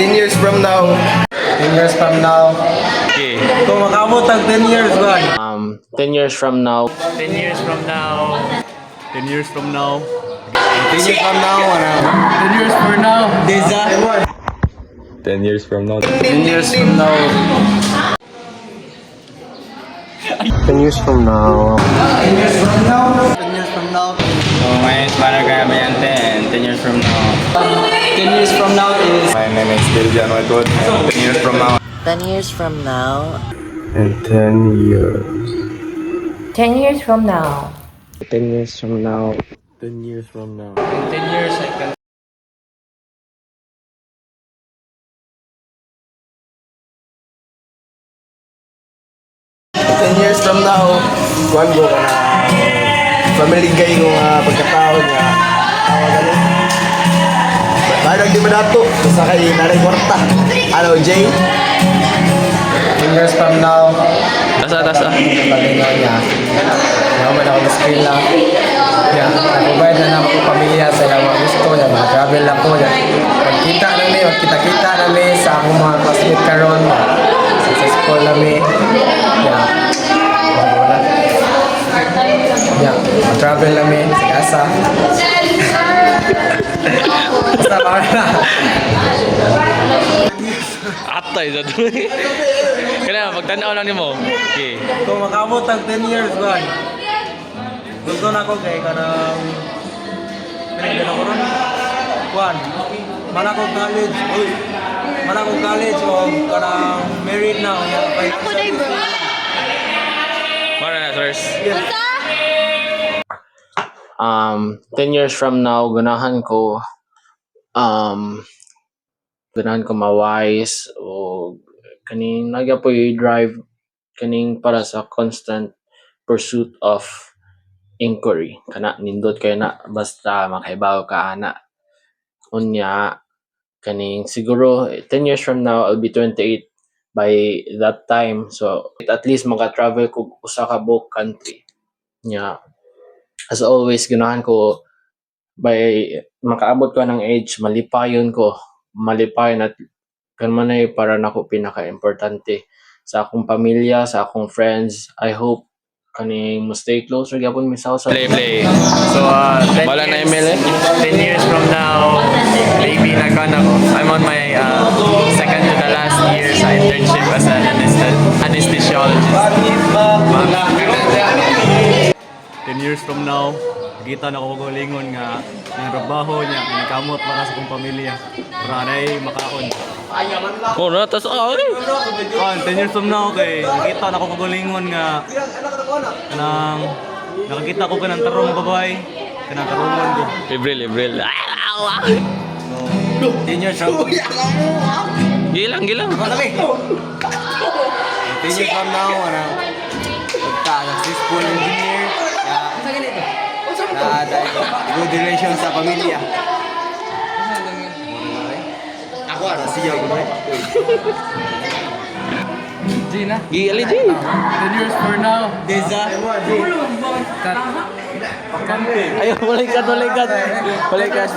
10 years from now. 10 years from now. Okay. Kung makabot ang 10 years, man. 10 years from now. 10 years from now. 10 years from now. 10 years from now, ano? 10 years from now. Deza. 10 years from now. 10 years from now. 10 years from now. 10 years from now. 10 years from now. So, ngayon para kaya ba yan 10 years from now. 10 years from now is... My name is Bill John Whitewood. 10 years from now. 10 years from now. And 10 years. 10 years from now. 10 years from now. 10 years from now. In 10 years, I can... Years from now, kuhan ko ka na pamiligay ko nga pagkatao niya. Parang di madato, basta kayo naray kwarta. Ano, Jay? 10 years from now. Tasa. Palingaw niya. Naman ako ng skill lang. Yan, provide na naman ang pamilya sa mga gusto niya. Mag-travel lang po yan. Magkita-kita namin sa akong mga classmate karon. Successful namin. Yan. Yan, mag-travel namin sa kasa. Basta mga na. Atay sa doon. Kaya pagtanaw lang ni mo. Okay. Kung makabot ang 10 years, man. Gusto na ko kay kanang pinagdala ko ron. Juan, manakog college. Uy, manakog college o kanang married na. Ako na bro. Para na, sirs. 10 years from now, ganahan ko mawise o kaning nagapoy drive kaning para sa constant pursuit of inquiry kana nindot kay na basta makahibaw ka ana unya kaning siguro 10 years from now I'll be 28 by that time, so at least maka-travel ko usa ka buok country nya. As always, ganahan ko by makaabot ko ng age, malipayon at kanman ay para nako pinaka-importante sa akong pamilya, sa akong friends. I hope kaning mo stay closer gyapon mi sa play. So, 10 Wala na years, email eh? 10 years from now, maybe nagkan ako. I'm on my second to the last year sa internship as an anesthesiologist. 10 years from now, kita na ako galingon nga ng trabaho niya, nagkamot para sa kong pamilya. Para na makaon. Oh, na tas 10 years from now kay nakita na ako kagalingon nga nakakita ko kanang tarong babae, kanang tarungon ko. Libre. 10 years from Gilang. 10 years from now, successful engineer, good relation sa pamilya. Ako siya ko Gina. Gali di. 10 years from now, Deza. Ayo balikat.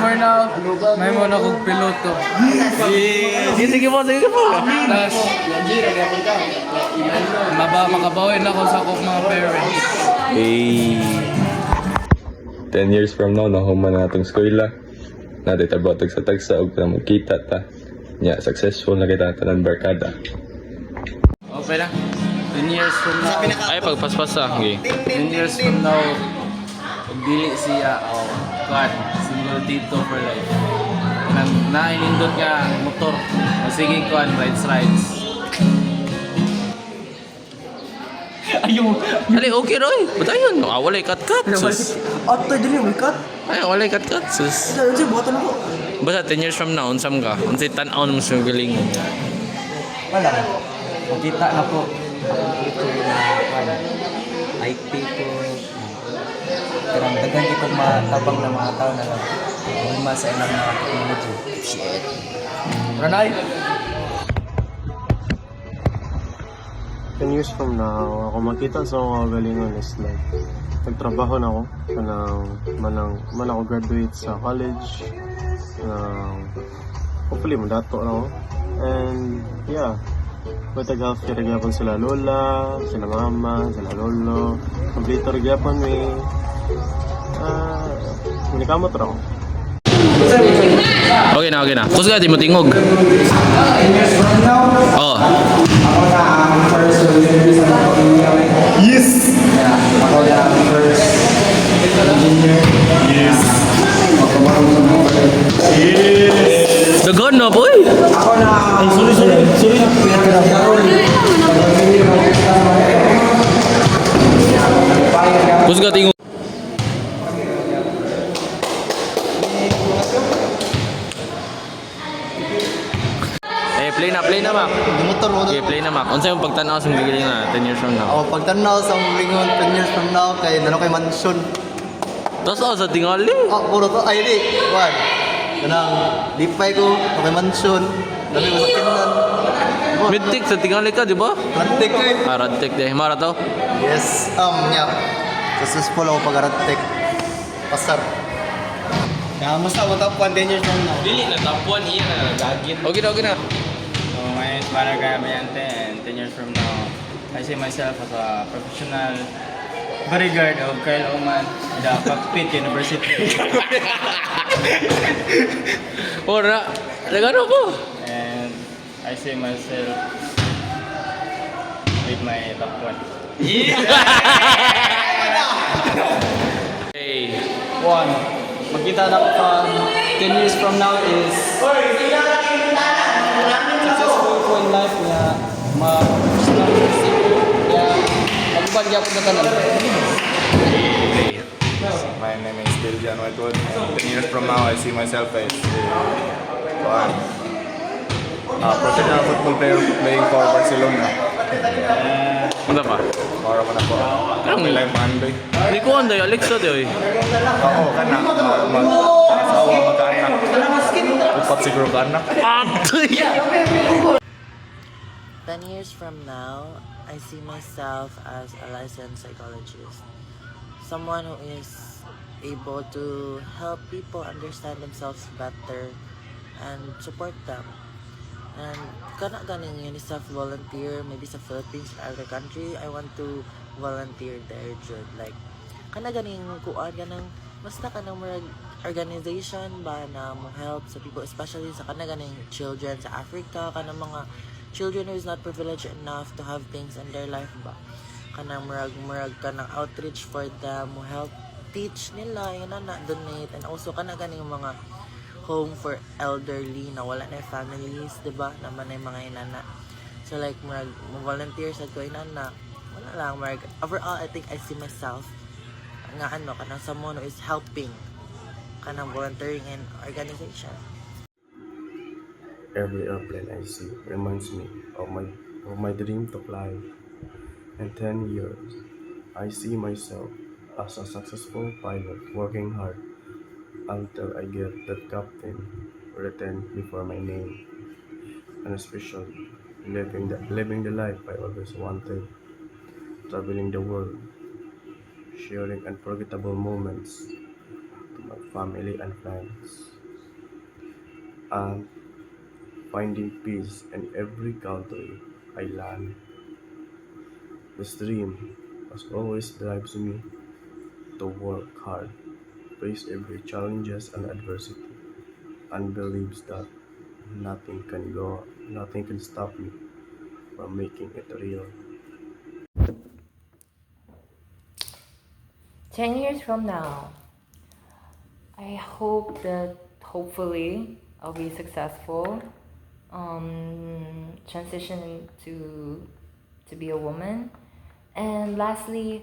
for now, may mo na kong piloto. Sige po. Tapos, makabawin ako sa akong mga parents. Hey. 10 years from now, nahuman na itong eskwela. Natin tabotag sa tagsa o na magkita ta. Nya, successful na kita tanan barkada. Okay na. 10 years from now. Ay pagpaspas okay. 10 years from now, pagdili siya, God, single tito for life. Nainindot nga motor. Sige ko, rides. Ali okay roy. Batayon. Walay cut. Sus. Ato, dili mo cut. Ay walay cut. Sus. Sige, buhatan ako. Basta 10 years from now unsam ka? Unsay tan-aw mo sa galing mo? Wala. Makita na po. Ito na, IT po. Karang dagan kitong matabang na mga tao na lang. Lima sa ilang mga technology. Shit. Ranay! 10 years from now, ako makita sa mga galingan is like, nagtrabaho na ako, man ako graduate sa college, hopefully madato na ako. And yeah, matag healthcare gyapon sila lola, sila mama, sila lolo. Kompleto gyapon may minikamot ra ako. Okay na. Kusga di mo tingog. Oh. Ako na ang first Yes! Yeah, ako na ang first engineer. Yes! Yes! Dagon na boy. Ako na ang... Sorry. Kusga tingog. Play na mak. Motor mo Okay, play na mak. Unsa yung pagtanaw sa gigiling na 10 years from now? ako pagtanaw sa lingon 10 years from now kay nano kay mansion. Tapos sa tingali. Puro to ay di. One. Kanang lipay ko kay mansion. Dami ko sakinan. Mitik sa tingali ka, di ba? Rantek ko eh. Radtek de himara to. Yes. Yeah. Successful ako pag-rantek. Pasar. Kamusta mo top 10 years from now? Dili na tapuan iya na nagagit. Okay na. So my name is Barangay Amayante, and 10 years from now, I see myself as a professional bodyguard of Kyle Oman at the Cockpit University. Ora, nagano ko. And I see myself with my top 1. Hey. One. Magkita na ko pa 10 years from now is successful ko in life niya kaya magubad niya po na tanan. My name is Diljan Whitewood. 10 years from now, I see myself as a professional football player playing for Barcelona. Ano pa? Para ko na po. Ang May lang mandoy. Hindi ko anday Alexa de oy. Oo, kana. Mag-asawa, magkaanak. Upat siguro kaanak. 10 years from now, I see myself as a licensed psychologist. Someone who is able to help people understand themselves better and support them. And kana ganing UNICEF volunteer, maybe sa Philippines or other country, I want to volunteer there, Jud. Like, kana ganing kuan ganang basta kanang mga organization ba na mo help sa people, especially sa kana ganing children sa Africa, kanang mga children who is not privileged enough to have things in their life ba. Kanang murag kanang outreach for them, mo help teach nila, yun na donate, and also kana ganing mga home for elderly na wala na families, diba? Naman na yung mga inana. So like, volunteer sa ko inana. Wala lang, overall, I think I see myself nga kanang someone who is helping kanang volunteering in organization. Every airplane I see reminds me of my dream to fly. In 10 years, I see myself as a successful pilot working hard until I get that captain written before my name, and especially living the life I always wanted, traveling the world, sharing unforgettable moments to my family and friends, and finding peace in every country I land. This dream has always drives me to work hard, face every challenges and adversity, and believes that nothing can stop me from making it real. 10 years from now, I hope that hopefully I'll be successful, transitioning to be a woman, and lastly,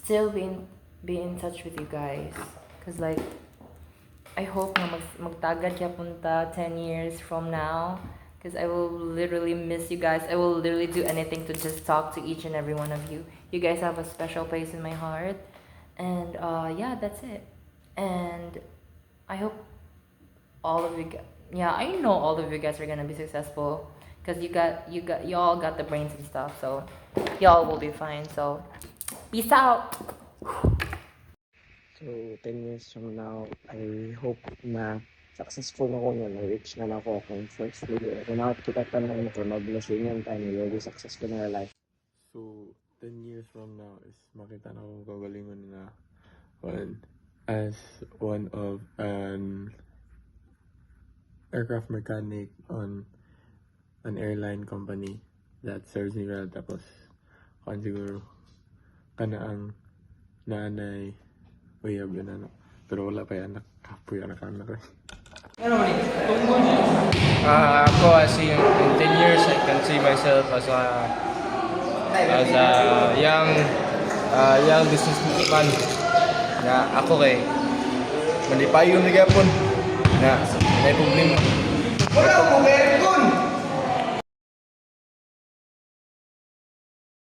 still be in touch with you guys, cause like I hope na magtagad kaya punta 10 years from now, cause I will literally miss you guys. I will literally do anything to just talk to each and every one of you. You guys have a special place in my heart, and yeah, that's it. And I hope all of you I know all of you guys are gonna be successful, cause y'all got the brains and stuff, so y'all will be fine. So peace out. So, 10 years from now, I hope na successful na ko na na-reach na ako akong first leader. Kung nakakita ka naman ito, mag-blessingan tayo, very successful na life. So, 10 years from now is makita na akong kagalingon na as one of an aircraft mechanic on an airline company that serves me well. Tapos, kung siguro, kanaang nanay, uyab yun anak. Pero wala pa yan, nakapoy anak-anak eh. Ako, as in 10 years, I can see myself as a young businessman. Na ako kay malipayon na gyapon na may problema.